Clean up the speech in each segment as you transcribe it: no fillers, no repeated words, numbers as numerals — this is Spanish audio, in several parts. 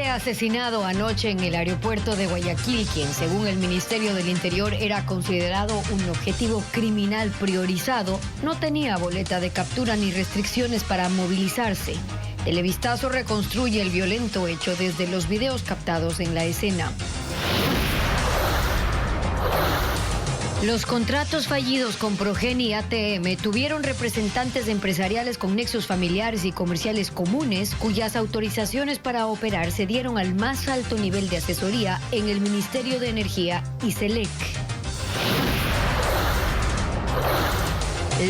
Fue asesinado anoche en el aeropuerto de Guayaquil, quien según el Ministerio del Interior era considerado un objetivo criminal priorizado. No tenía boleta de captura ni restricciones para movilizarse. Televistazo reconstruye el violento hecho desde los videos captados en la escena. Los contratos fallidos con Progeni y ATM tuvieron representantes empresariales con nexos familiares y comerciales comunes, cuyas autorizaciones para operar se dieron al más alto nivel de asesoría en el Ministerio de Energía y SELEC.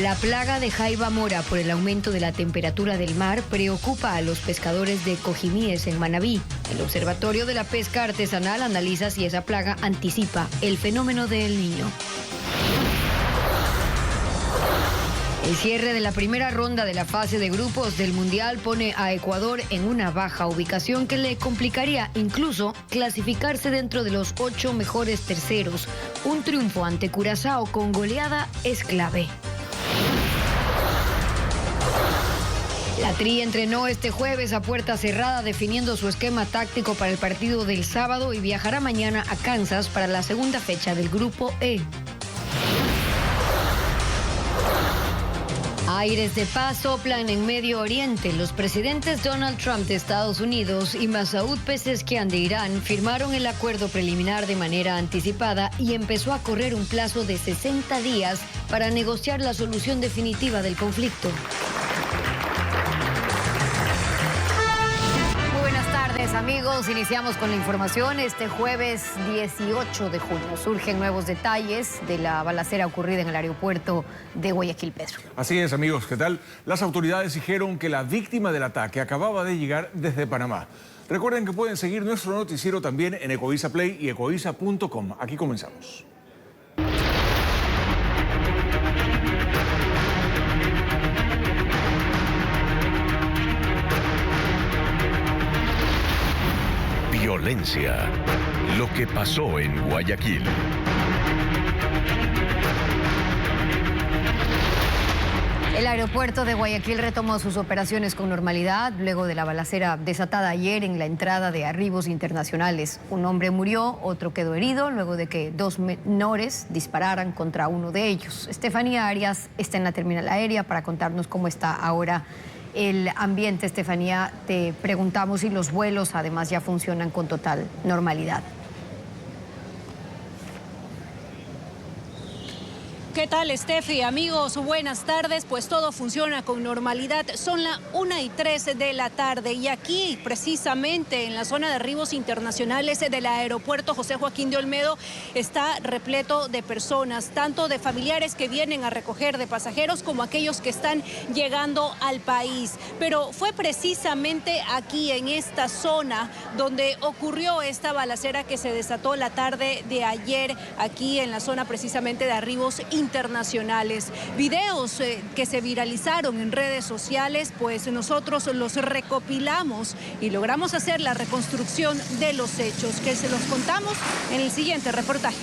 La plaga de jaiba mora por el aumento de la temperatura del mar preocupa a los pescadores de Cojimíes en Manabí. El Observatorio de la Pesca Artesanal analiza si esa plaga anticipa el fenómeno del Niño. El cierre de la primera ronda de la fase de grupos del Mundial pone a Ecuador en una baja ubicación que le complicaría incluso clasificarse dentro de los 8 mejores terceros. Un triunfo ante Curazao con goleada es clave. La Tri entrenó este jueves a puerta cerrada definiendo su esquema táctico para el partido del sábado y viajará mañana a Kansas para la segunda fecha del Grupo E. Aires de paz soplan en Medio Oriente. Los presidentes Donald Trump de Estados Unidos y Masoud Pezeshkian de Irán firmaron el acuerdo preliminar de manera anticipada y empezó a correr un plazo de 60 días para negociar la solución definitiva del conflicto. Amigos, iniciamos con la información. Este jueves 18 de junio surgen nuevos detalles de la balacera ocurrida en el aeropuerto de Guayaquil, Pedro. Así es, amigos, ¿qué tal? Las autoridades dijeron que la víctima del ataque acababa de llegar desde Panamá. Recuerden que pueden seguir nuestro noticiero también en Ecoavisa Play y ecoavisa.com. Aquí comenzamos. Violencia. Lo que pasó en Guayaquil. El aeropuerto de Guayaquil retomó sus operaciones con normalidad luego de la balacera desatada ayer en la entrada de arribos internacionales. Un hombre murió, otro quedó herido luego de que 2 menores dispararan contra uno de ellos. Estefanía Arias está en la terminal aérea para contarnos cómo está ahora el ambiente. Estefanía, te preguntamos si los vuelos además ya funcionan con total normalidad. ¿Qué tal, Steffi? Amigos, buenas tardes. Pues todo funciona con normalidad. Son las 1:03 de la tarde y aquí, precisamente en la zona de arribos internacionales del aeropuerto José Joaquín de Olmedo, está repleto de personas, tanto de familiares que vienen a recoger de pasajeros como aquellos que están llegando al país. Pero fue precisamente aquí, en esta zona, donde ocurrió esta balacera que se desató la tarde de ayer, aquí en la zona precisamente de arribos internacionales. Videos que se viralizaron en redes sociales, pues nosotros los recopilamos y logramos hacer la reconstrucción de los hechos, que se los contamos en el siguiente reportaje.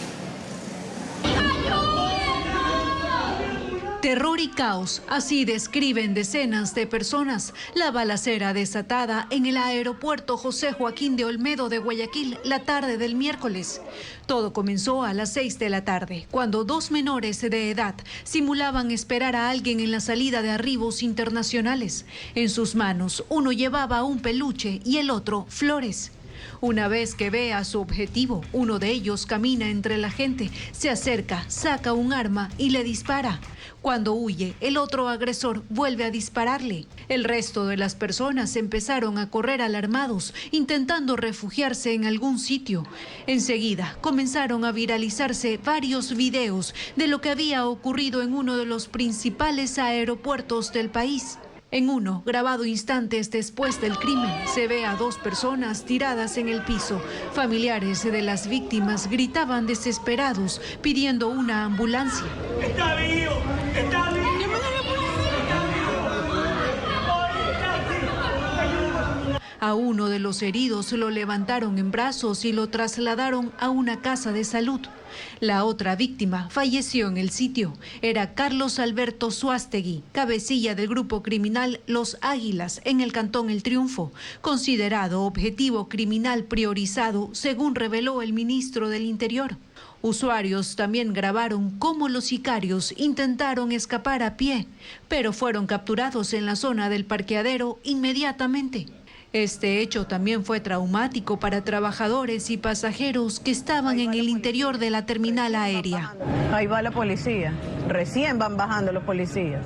Terror y caos, así describen decenas de personas la balacera desatada en el aeropuerto José Joaquín de Olmedo de Guayaquil la tarde del miércoles. Todo comenzó a las 6 de la tarde, cuando 2 menores de edad simulaban esperar a alguien en la salida de arribos internacionales. En sus manos, uno llevaba un peluche y el otro flores. Una vez que ve a su objetivo, uno de ellos camina entre la gente, se acerca, saca un arma y le dispara. Cuando huye, el otro agresor vuelve a dispararle. El resto de las personas empezaron a correr alarmados, intentando refugiarse en algún sitio. Enseguida comenzaron a viralizarse varios videos de lo que había ocurrido en uno de los principales aeropuertos del país. En uno, grabado instantes después del crimen, se ve a 2 personas tiradas en el piso. Familiares de las víctimas gritaban desesperados, pidiendo una ambulancia. ¡Está vivo! ¡Está vivo! A uno de los heridos lo levantaron en brazos y lo trasladaron a una casa de salud. La otra víctima falleció en el sitio. Era Carlos Alberto Suástegui, cabecilla del grupo criminal Los Águilas en el cantón El Triunfo, considerado objetivo criminal priorizado, según reveló el ministro del Interior. Usuarios también grabaron cómo los sicarios intentaron escapar a pie, pero fueron capturados en la zona del parqueadero inmediatamente. Este hecho también fue traumático para trabajadores y pasajeros que estaban en el interior de la terminal aérea. Ahí va la policía, recién van bajando los policías.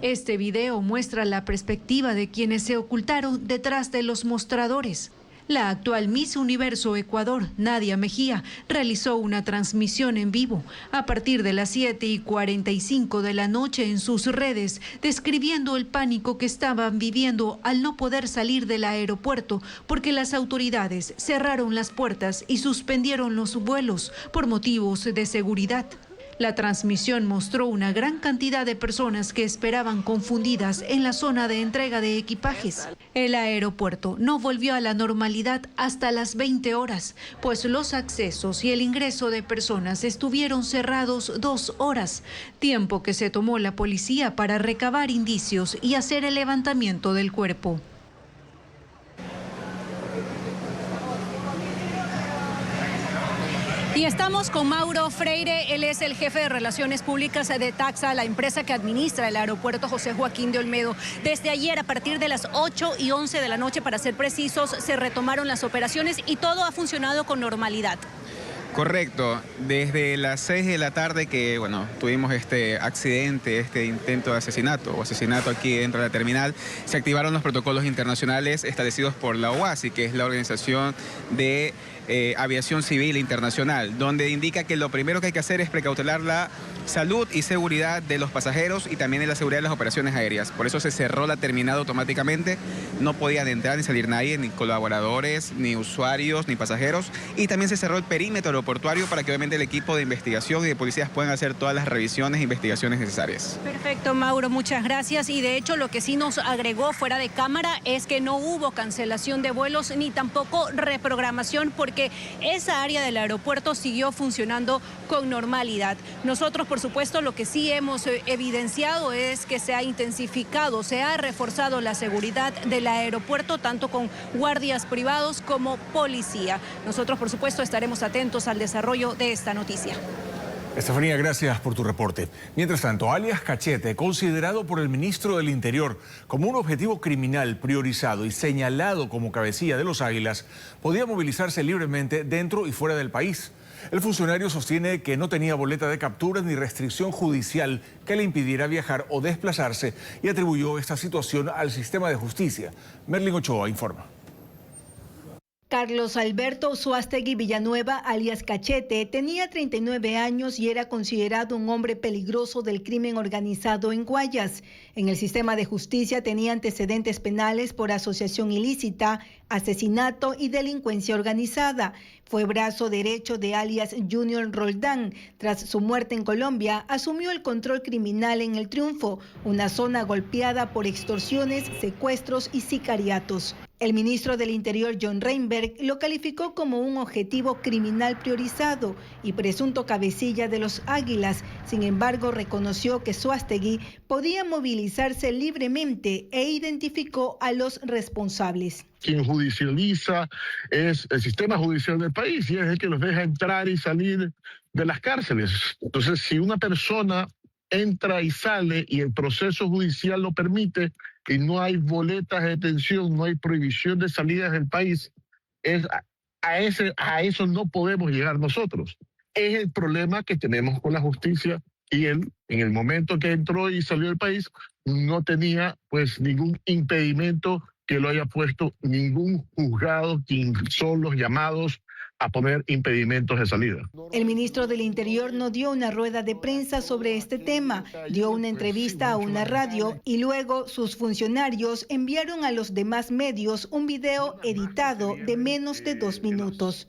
Este video muestra la perspectiva de quienes se ocultaron detrás de los mostradores. La actual Miss Universo Ecuador, Nadia Mejía, realizó una transmisión en vivo a partir de las 7:45 de la noche en sus redes, describiendo el pánico que estaban viviendo al no poder salir del aeropuerto porque las autoridades cerraron las puertas y suspendieron los vuelos por motivos de seguridad. La transmisión mostró una gran cantidad de personas que esperaban confundidas en la zona de entrega de equipajes. El aeropuerto no volvió a la normalidad hasta las 20 horas, pues los accesos y el ingreso de personas estuvieron cerrados 2 horas, tiempo que se tomó la policía para recabar indicios y hacer el levantamiento del cuerpo. Y estamos con Mauro Freire, él es el jefe de Relaciones Públicas de Taxa, la empresa que administra el aeropuerto José Joaquín de Olmedo. Desde ayer, a partir de las 8:11 de la noche, para ser precisos, se retomaron las operaciones y todo ha funcionado con normalidad. Correcto, desde las 6 de la tarde que tuvimos este accidente, este intento de asesinato aquí dentro de la terminal, se activaron los protocolos internacionales establecidos por la OASI, que es la Organización de Aviación Civil Internacional, donde indica que lo primero que hay que hacer es precautelar la salud y seguridad de los pasajeros y también de la seguridad de las operaciones aéreas. Por eso se cerró la terminal automáticamente, no podían entrar ni salir nadie, ni colaboradores, ni usuarios, ni pasajeros, y también se cerró el perímetro aeroportuario para que obviamente el equipo de investigación y de policías puedan hacer todas las revisiones e investigaciones necesarias. Perfecto, Mauro, muchas gracias. Y de hecho lo que sí nos agregó fuera de cámara es que no hubo cancelación de vuelos ni tampoco reprogramación, porque esa área del aeropuerto siguió funcionando con normalidad. Nosotros, por supuesto, lo que sí hemos evidenciado es que se ha intensificado, se ha reforzado la seguridad del aeropuerto, tanto con guardias privados como policía. Nosotros, por supuesto, estaremos atentos al desarrollo de esta noticia. Estefanía, gracias por tu reporte. Mientras tanto, alias Cachete, considerado por el ministro del Interior como un objetivo criminal priorizado y señalado como cabecilla de los Águilas, podía movilizarse libremente dentro y fuera del país. El funcionario sostiene que no tenía boleta de captura ni restricción judicial que le impidiera viajar o desplazarse y atribuyó esta situación al sistema de justicia. Merlin Ochoa informa. Carlos Alberto Suástegui Villanueva, alias Cachete, tenía 39 años y era considerado un hombre peligroso del crimen organizado en Guayas. En el sistema de justicia tenía antecedentes penales por asociación ilícita, asesinato y delincuencia organizada. Fue brazo derecho de alias Junior Roldán. Tras su muerte en Colombia, asumió el control criminal en El Triunfo, una zona golpeada por extorsiones, secuestros y sicariatos. El ministro del Interior, John Reinberg, lo calificó como un objetivo criminal priorizado y presunto cabecilla de los Águilas. Sin embargo, reconoció que Suástegui podía movilizarse libremente e identificó a los responsables. Quien judicializa es el sistema judicial del país y es el que los deja entrar y salir de las cárceles. Entonces, si una persona entra y sale y el proceso judicial lo permite y no hay boletas de detención, no hay prohibición de salidas del país, a eso no podemos llegar nosotros. Es el problema que tenemos con la justicia y él, en el momento que entró y salió del país, no tenía pues ningún impedimento que lo haya puesto ningún juzgado, quien son los llamados a poner impedimentos de salida. El ministro del Interior no dio una rueda de prensa sobre este tema, dio una entrevista a una radio y luego sus funcionarios enviaron a los demás medios un video editado de menos de 2 minutos.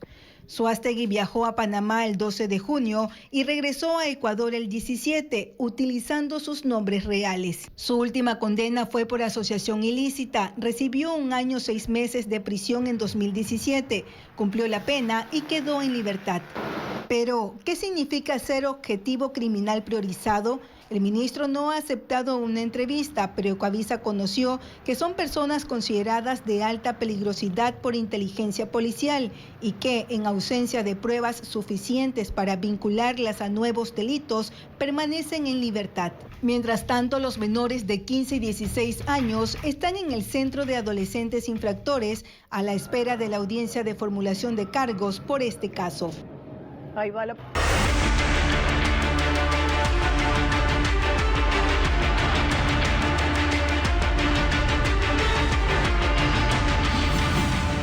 Suástegui viajó a Panamá el 12 de junio y regresó a Ecuador el 17, utilizando sus nombres reales. Su última condena fue por asociación ilícita. Recibió 1 año 6 meses de prisión en 2017. Cumplió la pena y quedó en libertad. Pero, ¿qué significa ser objetivo criminal priorizado? El ministro no ha aceptado una entrevista, pero Ecoavisa conoció que son personas consideradas de alta peligrosidad por inteligencia policial y que, en ausencia de pruebas suficientes para vincularlas a nuevos delitos, permanecen en libertad. Mientras tanto, los menores de 15 y 16 años están en el Centro de Adolescentes Infractores a la espera de la audiencia de formulación de cargos por este caso. Ahí va la...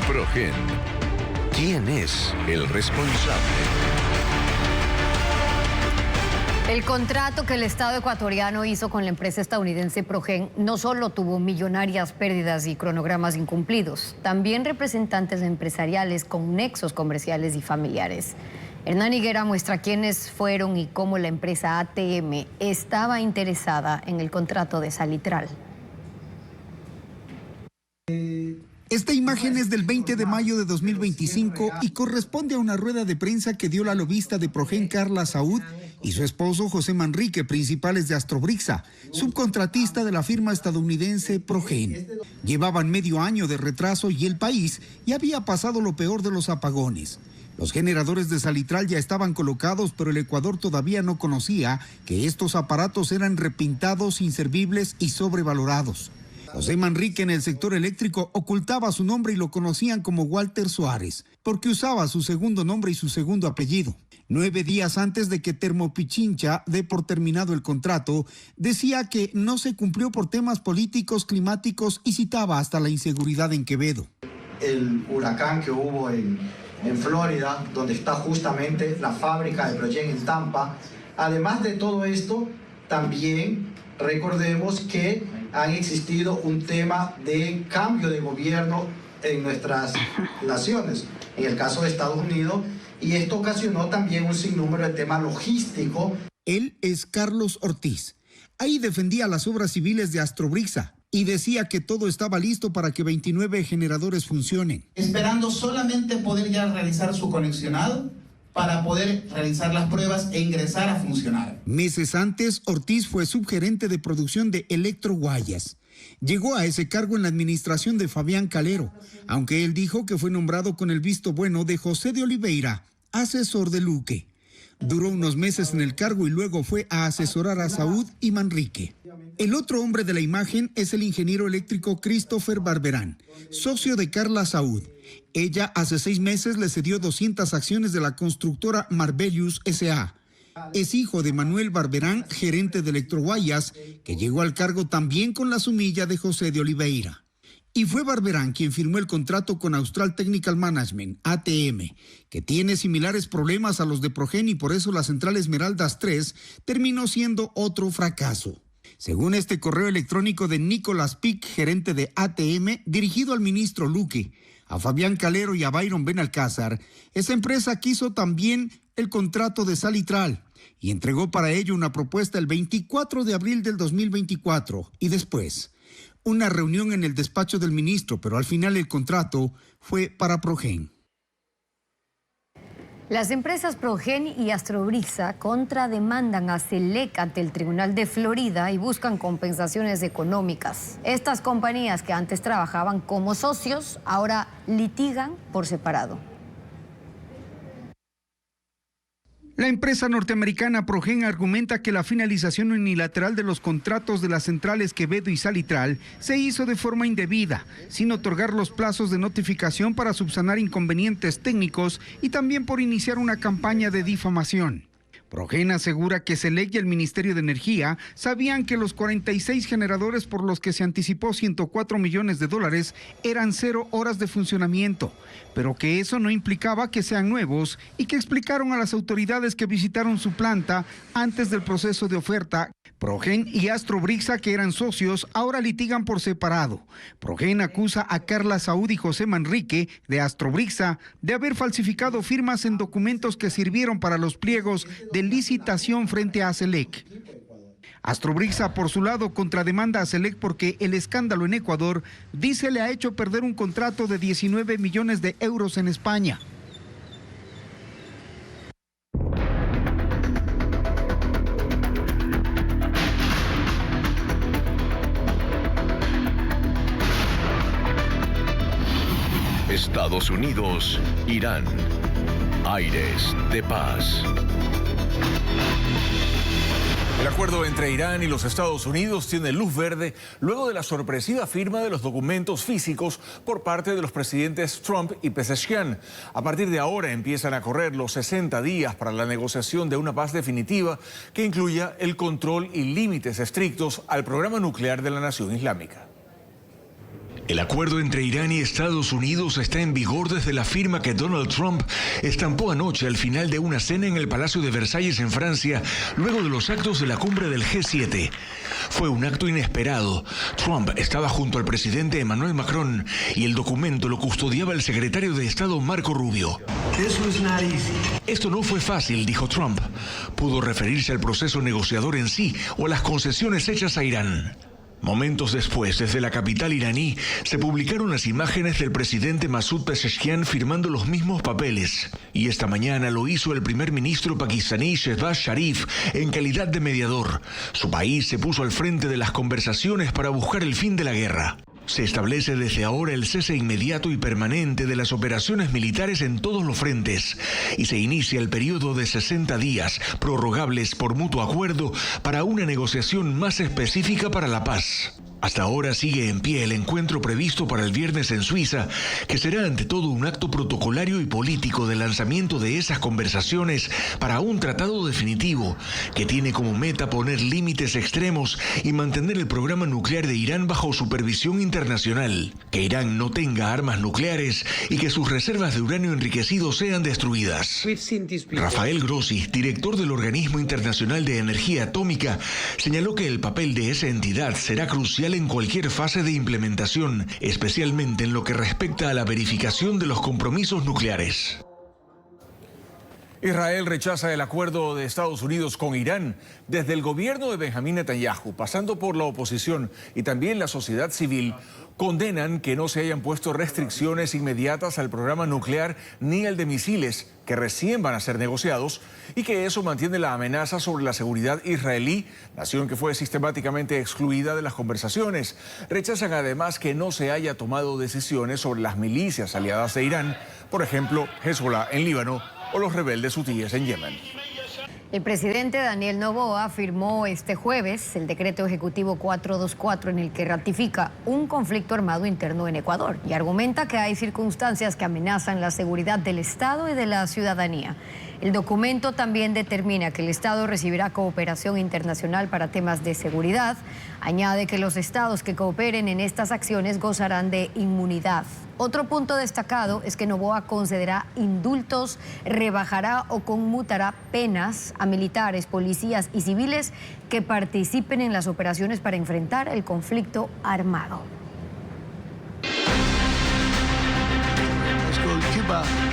Progen. ¿Quién es el responsable? El contrato que el Estado ecuatoriano hizo con la empresa estadounidense Progen no solo tuvo millonarias pérdidas y cronogramas incumplidos, también representantes empresariales con nexos comerciales y familiares. Hernán Higuera muestra quiénes fueron y cómo la empresa ATM estaba interesada en el contrato de Salitral. Esta imagen es del 20 de mayo de 2025 y corresponde a una rueda de prensa que dio la lobista de Progen, Carla Saúd, y su esposo José Manrique, principales de Astrobrixa, subcontratista de la firma estadounidense Progen. Llevaban medio año de retraso y el país ya había pasado lo peor de los apagones. Los generadores de Salitral ya estaban colocados, pero el Ecuador todavía no conocía que estos aparatos eran repintados, inservibles y sobrevalorados. José Manrique en el sector eléctrico ocultaba su nombre y lo conocían como Walter Suárez, porque usaba su segundo nombre y su segundo apellido. 9 días antes de que Termopichincha dé por terminado el contrato, decía que no se cumplió por temas políticos, climáticos y citaba hasta la inseguridad en Quevedo. El huracán que hubo en Florida, donde está justamente la fábrica de Progen en Tampa. Además de todo esto, también recordemos que han existido un tema de cambio de gobierno en nuestras naciones, en el caso de Estados Unidos, y esto ocasionó también un sinnúmero de temas logísticos. Él es Carlos Ortiz. Ahí defendía las obras civiles de Astrobrixa y decía que todo estaba listo para que 29 generadores funcionen. Esperando solamente poder ya realizar su conexionado para poder realizar las pruebas e ingresar a funcionar. Meses antes, Ortiz fue subgerente de producción de Electroguayas. Llegó a ese cargo en la administración de Fabián Calero, aunque él dijo que fue nombrado con el visto bueno de José de Oliveira, asesor de Luque. Duró unos meses en el cargo y luego fue a asesorar a Saúd y Manrique. El otro hombre de la imagen es el ingeniero eléctrico Christopher Barberán, socio de Carla Saúd. Ella hace 6 meses le cedió 200 acciones de la constructora Marbelius S.A. Es hijo de Manuel Barberán, gerente de Electroguayas, que llegó al cargo también con la sumilla de José de Oliveira. Y fue Barberán quien firmó el contrato con Austral Technical Management, ATM, que tiene similares problemas a los de Progen y por eso la central Esmeraldas 3 terminó siendo otro fracaso. Según este correo electrónico de Nicolás Pic, gerente de ATM, dirigido al ministro Luque, a Fabián Calero y a Byron Benalcázar, esa empresa quiso también el contrato de Salitral y entregó para ello una propuesta el 24 de abril del 2024 y después una reunión en el despacho del ministro, pero al final el contrato fue para Progen. Las empresas Progen y Astrobrixa contrademandan a Selec ante el Tribunal de Florida y buscan compensaciones económicas. Estas compañías que antes trabajaban como socios ahora litigan por separado. La empresa norteamericana Progen argumenta que la finalización unilateral de los contratos de las centrales Quevedo y Salitral se hizo de forma indebida, sin otorgar los plazos de notificación para subsanar inconvenientes técnicos y también por iniciar una campaña de difamación. Progen asegura que SELEC y el Ministerio de Energía sabían que los 46 generadores por los que se anticipó $104 millones eran 0 horas de funcionamiento, pero que eso no implicaba que sean nuevos y que explicaron a las autoridades que visitaron su planta antes del proceso de oferta. Progen y Astrobrixa, que eran socios, ahora litigan por separado. Progen acusa a Carla Saúd y José Manrique de Astrobrixa de haber falsificado firmas en documentos que sirvieron para los pliegos de licitación frente a SELEC. Astrobrixa, por su lado, contrademanda a SELEC porque el escándalo en Ecuador dice le ha hecho perder un contrato de 19 millones de euros en España. Estados Unidos, Irán. Aires de paz. El acuerdo entre Irán y los Estados Unidos tiene luz verde luego de la sorpresiva firma de los documentos físicos por parte de los presidentes Trump y Pezeshkian. A partir de ahora empiezan a correr los 60 días para la negociación de una paz definitiva que incluya el control y límites estrictos al programa nuclear de la nación islámica. El acuerdo entre Irán y Estados Unidos está en vigor desde la firma que Donald Trump estampó anoche al final de una cena en el Palacio de Versalles en Francia, luego de los actos de la cumbre del G7. Fue un acto inesperado. Trump estaba junto al presidente Emmanuel Macron y el documento lo custodiaba el secretario de Estado Marco Rubio. Esto no fue fácil, dijo Trump. Pudo referirse al proceso negociador en sí o a las concesiones hechas a Irán. Momentos después, desde la capital iraní, se publicaron las imágenes del presidente Masoud Pezeshkian firmando los mismos papeles. Y esta mañana lo hizo el primer ministro pakistaní Shehbaz Sharif en calidad de mediador. Su país se puso al frente de las conversaciones para buscar el fin de la guerra. Se establece desde ahora el cese inmediato y permanente de las operaciones militares en todos los frentes y se inicia el periodo de 60 días, prorrogables por mutuo acuerdo, para una negociación más específica para la paz. Hasta ahora sigue en pie el encuentro previsto para el viernes en Suiza, que será ante todo un acto protocolario y político de lanzamiento de esas conversaciones para un tratado definitivo, que tiene como meta poner límites extremos y mantener el programa nuclear de Irán bajo supervisión internacional, que Irán no tenga armas nucleares y que sus reservas de uranio enriquecido sean destruidas. Rafael Grossi, director del Organismo Internacional de Energía Atómica, señaló que el papel de esa entidad será crucial en cualquier fase de implementación, especialmente en lo que respecta a la verificación de los compromisos nucleares. Israel rechaza el acuerdo de Estados Unidos con Irán. Desde el gobierno de Benjamín Netanyahu, pasando por la oposición y también la sociedad civil, condenan que no se hayan puesto restricciones inmediatas al programa nuclear ni al de misiles, que recién van a ser negociados, y que eso mantiene la amenaza sobre la seguridad israelí, nación que fue sistemáticamente excluida de las conversaciones. Rechazan además que no se haya tomado decisiones sobre las milicias aliadas de Irán, por ejemplo, Hezbollah en Líbano o los rebeldes hutíes en Yemen. El presidente Daniel Noboa firmó este jueves el decreto ejecutivo 424 en el que ratifica un conflicto armado interno en Ecuador y argumenta que hay circunstancias que amenazan la seguridad del Estado y de la ciudadanía. El documento también determina que el Estado recibirá cooperación internacional para temas de seguridad. Añade que los estados que cooperen en estas acciones gozarán de inmunidad. Otro punto destacado es que Noboa concederá indultos, rebajará o conmutará penas a militares, policías y civiles que participen en las operaciones para enfrentar el conflicto armado.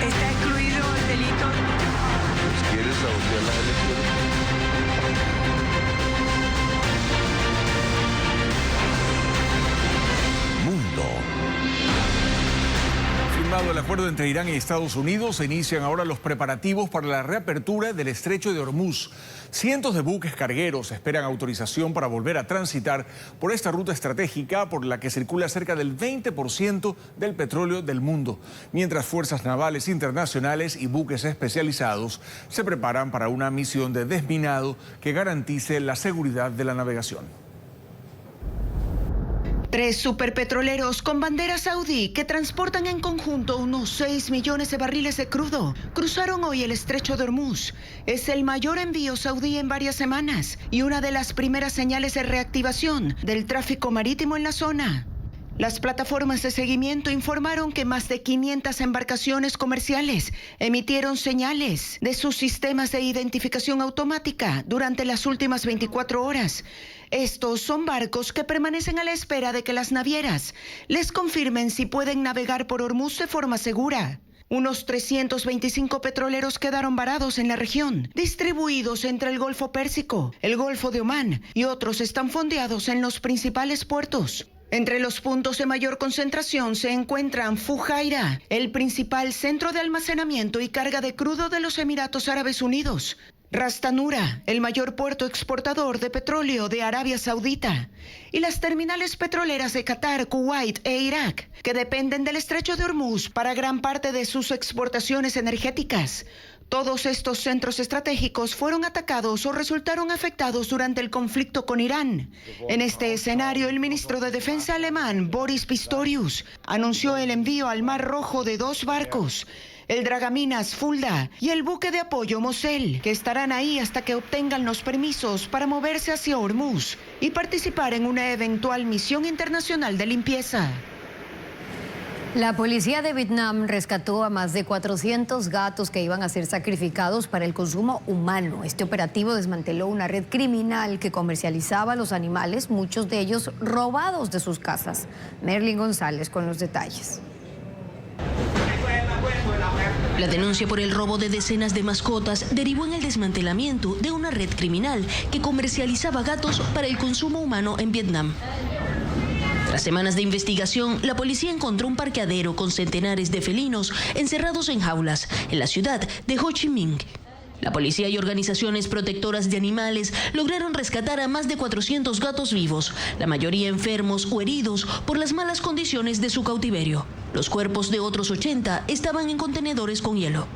Está excluido el delito. ¿Quieres sabotear las elecciones? Firmado el acuerdo entre Irán y Estados Unidos, se inician ahora los preparativos para la reapertura del estrecho de Hormuz. Cientos de buques cargueros esperan autorización para volver a transitar por esta ruta estratégica por la que circula cerca del 20% del petróleo del mundo, mientras fuerzas navales internacionales y buques especializados se preparan para una misión de desminado que garantice la seguridad de la navegación. 3 superpetroleros con bandera saudí que transportan en conjunto unos 6 millones de barriles de crudo cruzaron hoy el estrecho de Hormuz. Es el mayor envío saudí en varias semanas y una de las primeras señales de reactivación del tráfico marítimo en la zona. Las plataformas de seguimiento informaron que más de 500 embarcaciones comerciales emitieron señales de sus sistemas de identificación automática durante las últimas 24 horas. Estos son barcos que permanecen a la espera de que las navieras les confirmen si pueden navegar por Hormuz de forma segura. Unos 325 petroleros quedaron varados en la región, distribuidos entre el Golfo Pérsico, el Golfo de Omán y otros están fondeados en los principales puertos. Entre los puntos de mayor concentración se encuentran Fujairah, el principal centro de almacenamiento y carga de crudo de los Emiratos Árabes Unidos; Ras Tanura, el mayor puerto exportador de petróleo de Arabia Saudita; y las terminales petroleras de Qatar, Kuwait e Irak, que dependen del estrecho de Hormuz para gran parte de sus exportaciones energéticas. Todos estos centros estratégicos fueron atacados o resultaron afectados durante el conflicto con Irán. En este escenario, el ministro de Defensa alemán, Boris Pistorius, anunció el envío al Mar Rojo de 2 barcos, el dragaminas Fulda y el buque de apoyo Mosel, que estarán ahí hasta que obtengan los permisos para moverse hacia Hormuz y participar en una eventual misión internacional de limpieza. La policía de Vietnam rescató a más de 400 gatos que iban a ser sacrificados para el consumo humano. Este operativo desmanteló una red criminal que comercializaba los animales, muchos de ellos robados de sus casas. Merlin González con los detalles. La denuncia por el robo de decenas de mascotas derivó en el desmantelamiento de una red criminal que comercializaba gatos para el consumo humano en Vietnam. Tras semanas de investigación, la policía encontró un parqueadero con centenares de felinos encerrados en jaulas en la ciudad de Ho Chi Minh. La policía y organizaciones protectoras de animales lograron rescatar a más de 400 gatos vivos, la mayoría enfermos o heridos por las malas condiciones de su cautiverio. Los cuerpos de otros 80 estaban en contenedores con hielo.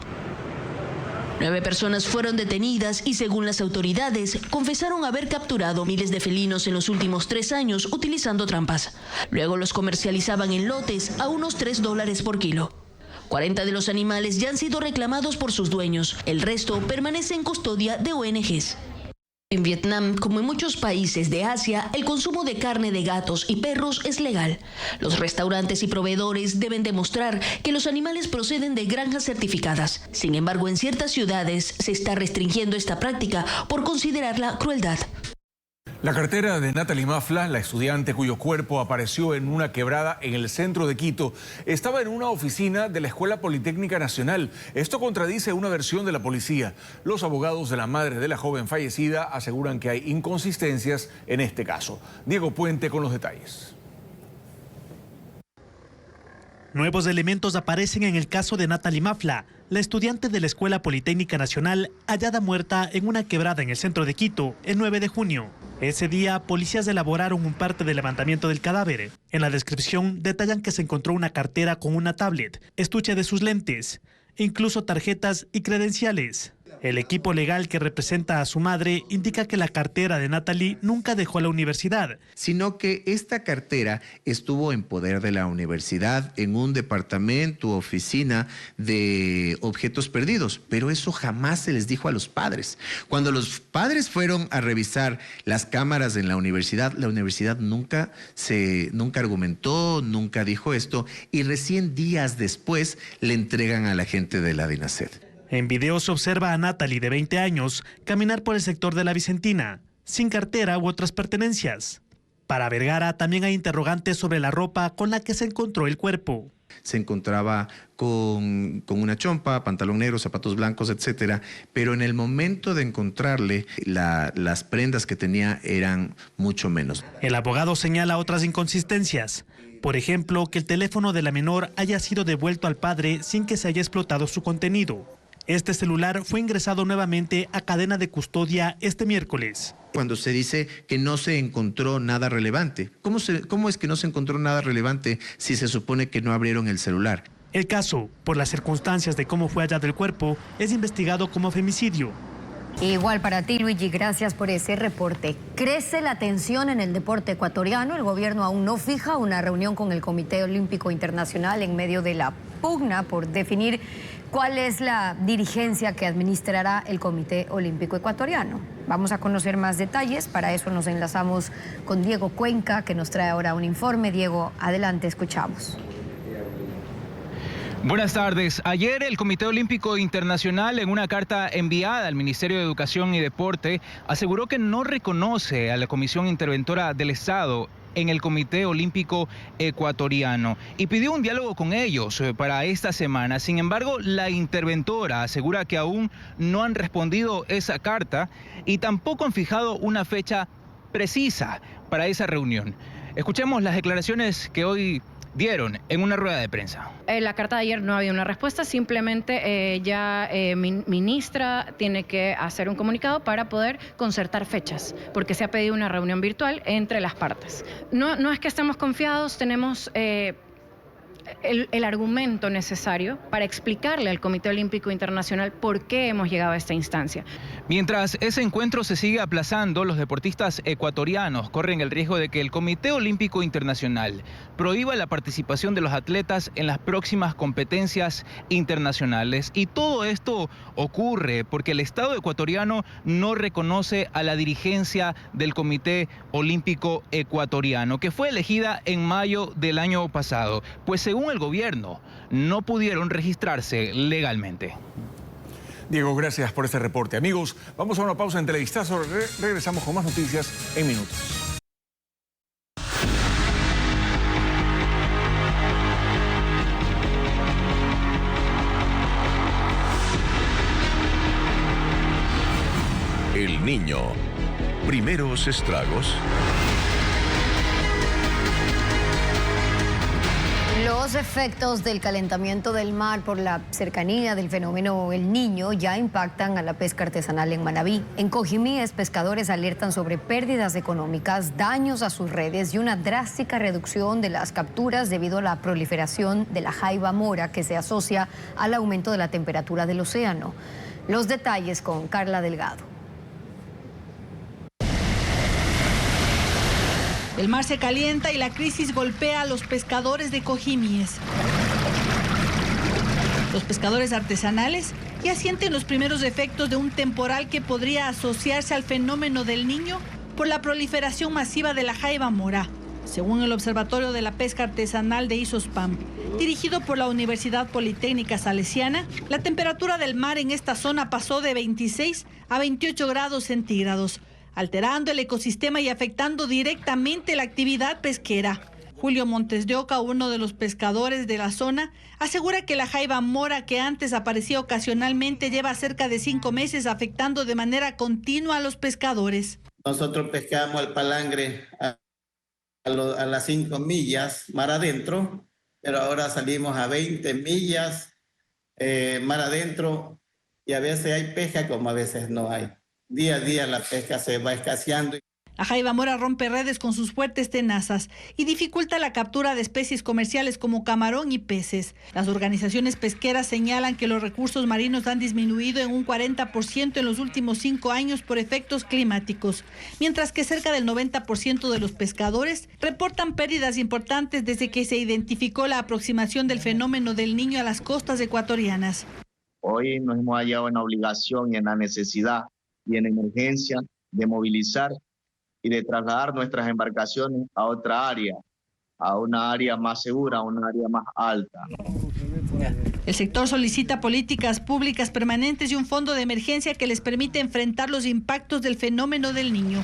9 personas fueron detenidas y, según las autoridades, confesaron haber capturado miles de felinos en los últimos 3 años utilizando trampas. Luego los comercializaban en lotes a unos $3 por kilo. 40 de los animales ya han sido reclamados por sus dueños. El resto permanece en custodia de ONGs. En Vietnam, como en muchos países de Asia, el consumo de carne de gatos y perros es legal. Los restaurantes y proveedores deben demostrar que los animales proceden de granjas certificadas. Sin embargo, en ciertas ciudades se está restringiendo esta práctica por considerarla crueldad. La cartera de Natalie Mafla, la estudiante cuyo cuerpo apareció en una quebrada en el centro de Quito, estaba en una oficina de la Escuela Politécnica Nacional. Esto contradice una versión de la policía. Los abogados de la madre de la joven fallecida aseguran que hay inconsistencias en este caso. Diego Puente con los detalles. Nuevos elementos aparecen en el caso de Natalie Mafla, la estudiante de la Escuela Politécnica Nacional, hallada muerta en una quebrada en el centro de Quito el 9 de junio. Ese día, policías elaboraron un parte de levantamiento del cadáver. En la descripción detallan que se encontró una cartera con una tablet, estuche de sus lentes, incluso tarjetas y credenciales. El equipo legal que representa a su madre indica que la cartera de Natalie nunca dejó la universidad, sino que esta cartera estuvo en poder de la universidad en un departamento, oficina de objetos perdidos, pero eso jamás se les dijo a los padres. Cuando los padres fueron a revisar las cámaras en la universidad nunca argumentó, nunca dijo esto, y recién días después le entregan a la gente de la DINASED. En video se observa a Natalie, de 20 años, caminar por el sector de la Vicentina, sin cartera u otras pertenencias. Para Vergara también hay interrogantes sobre la ropa con la que se encontró el cuerpo. Se encontraba con una chompa, pantalón negro, zapatos blancos, etcétera, pero en el momento de encontrarle, las prendas que tenía eran mucho menos. El abogado señala otras inconsistencias. Por ejemplo, que el teléfono de la menor haya sido devuelto al padre sin que se haya explotado su contenido. Este celular fue ingresado nuevamente a cadena de custodia este miércoles. Cuando se dice que no se encontró nada relevante, ¿cómo es que no se encontró nada relevante si se supone que no abrieron el celular? El caso, por las circunstancias de cómo fue hallado el cuerpo, es investigado como femicidio. Igual para ti, Luigi, gracias por ese reporte. Crece la tensión en el deporte ecuatoriano. El gobierno aún no fija una reunión con el Comité Olímpico Internacional en medio de la pugna por definir cuál es la dirigencia que administrará el Comité Olímpico Ecuatoriano. Vamos a conocer más detalles. Para eso nos enlazamos con Diego Cuenca, que nos trae ahora un informe. Diego, adelante, escuchamos. Buenas tardes. Ayer el Comité Olímpico Internacional, en una carta enviada al Ministerio de Educación y Deporte, aseguró que no reconoce a la Comisión Interventora del Estado en el Comité Olímpico Ecuatoriano y pidió un diálogo con ellos para esta semana. Sin embargo, la interventora asegura que aún no han respondido esa carta y tampoco han fijado una fecha precisa para esa reunión. Escuchemos las declaraciones que hoy dieron en una rueda de prensa. La carta de ayer no había una respuesta, simplemente ministra tiene que hacer un comunicado para poder concertar fechas, porque se ha pedido una reunión virtual entre las partes. No es que estemos confiados, tenemos el argumento necesario para explicarle al Comité Olímpico Internacional por qué hemos llegado a esta instancia. Mientras ese encuentro se sigue aplazando, los deportistas ecuatorianos corren el riesgo de que el Comité Olímpico Internacional prohíba la participación de los atletas en las próximas competencias internacionales. Y todo esto ocurre porque el Estado ecuatoriano no reconoce a la dirigencia del Comité Olímpico Ecuatoriano, que fue elegida en mayo del año pasado, pues según el gobierno no pudieron registrarse legalmente. Diego, gracias por este reporte. Amigos, vamos a una pausa en Televistazo. Regresamos con más noticias en minutos. El Niño. Primeros estragos. Los efectos del calentamiento del mar por la cercanía del fenómeno El Niño ya impactan a la pesca artesanal en Manabí. En Cojimíes, pescadores alertan sobre pérdidas económicas, daños a sus redes y una drástica reducción de las capturas debido a la proliferación de la jaiba mora que se asocia al aumento de la temperatura del océano. Los detalles con Carla Delgado. El mar se calienta y la crisis golpea a los pescadores de Cojimíes. Los pescadores artesanales ya sienten los primeros efectos de un temporal que podría asociarse al fenómeno del Niño por la proliferación masiva de la jaiba mora. Según el Observatorio de la Pesca Artesanal de Isospam, dirigido por la Universidad Politécnica Salesiana, la temperatura del mar en esta zona pasó de 26 a 28 grados centígrados, alterando el ecosistema y afectando directamente la actividad pesquera. Julio Montes de Oca, uno de los pescadores de la zona, asegura que la jaiba mora, que antes aparecía ocasionalmente, lleva cerca de 5 meses afectando de manera continua a los pescadores. Nosotros pescamos el palangre a las 5 millas mar adentro, pero ahora salimos a 20 millas mar adentro y a veces hay pesca como a veces no hay. Día a día la pesca se va escaseando. La jaiba mora rompe redes con sus fuertes tenazas y dificulta la captura de especies comerciales como camarón y peces. Las organizaciones pesqueras señalan que los recursos marinos han disminuido en un 40% en los últimos 5 años por efectos climáticos, mientras que cerca del 90% de los pescadores reportan pérdidas importantes desde que se identificó la aproximación del fenómeno del Niño a las costas ecuatorianas. Hoy nos hemos hallado en la obligación y en la necesidad y en emergencia de movilizar y de trasladar nuestras embarcaciones a otra área, a una área más segura, a una área más alta. El sector solicita políticas públicas permanentes y un fondo de emergencia que les permita enfrentar los impactos del fenómeno del Niño.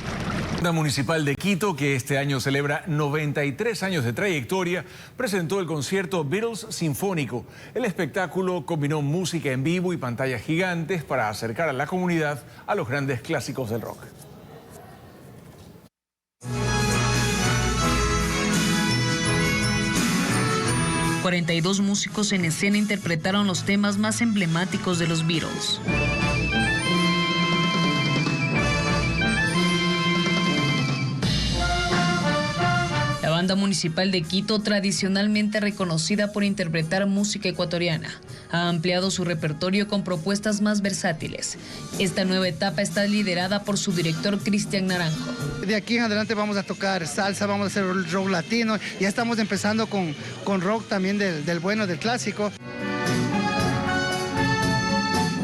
La Municipal de Quito, que este año celebra 93 años de trayectoria, presentó el concierto Beatles Sinfónico. El espectáculo combinó música en vivo y pantallas gigantes para acercar a la comunidad a los grandes clásicos del rock. ...42 músicos en escena interpretaron los temas más emblemáticos de los Beatles. La Banda Municipal de Quito, tradicionalmente reconocida por interpretar música ecuatoriana, ha ampliado su repertorio con propuestas más versátiles. Esta nueva etapa está liderada por su director Cristian Naranjo. De aquí en adelante vamos a tocar salsa, vamos a hacer rock latino, ya estamos empezando con rock también del bueno, del clásico.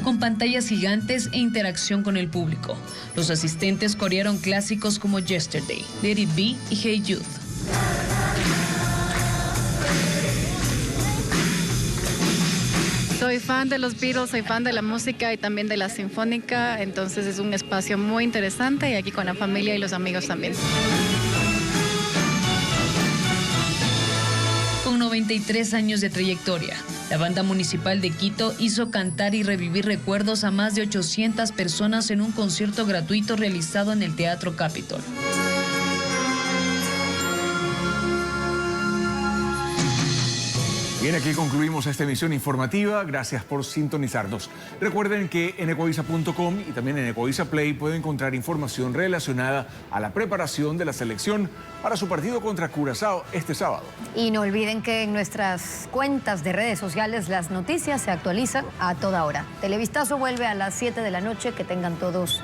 Con pantallas gigantes e interacción con el público, los asistentes corearon clásicos como Yesterday, Let It Be y Hey Jude. Soy fan de los Beatles, soy fan de la música y también de la sinfónica, entonces es un espacio muy interesante y aquí con la familia y los amigos también. Con 93 años de trayectoria, la Banda Municipal de Quito hizo cantar y revivir recuerdos a más de 800 personas en un concierto gratuito realizado en el Teatro Capitol. Bien, aquí concluimos esta emisión informativa. Gracias por sintonizarnos. Recuerden que en ecoavisa.com y también en Ecoavisa Play pueden encontrar información relacionada a la preparación de la selección para su partido contra Curazao este sábado. Y no olviden que en nuestras cuentas de redes sociales las noticias se actualizan a toda hora. Televistazo vuelve a las 7 de la noche. Que tengan todos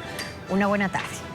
una buena tarde.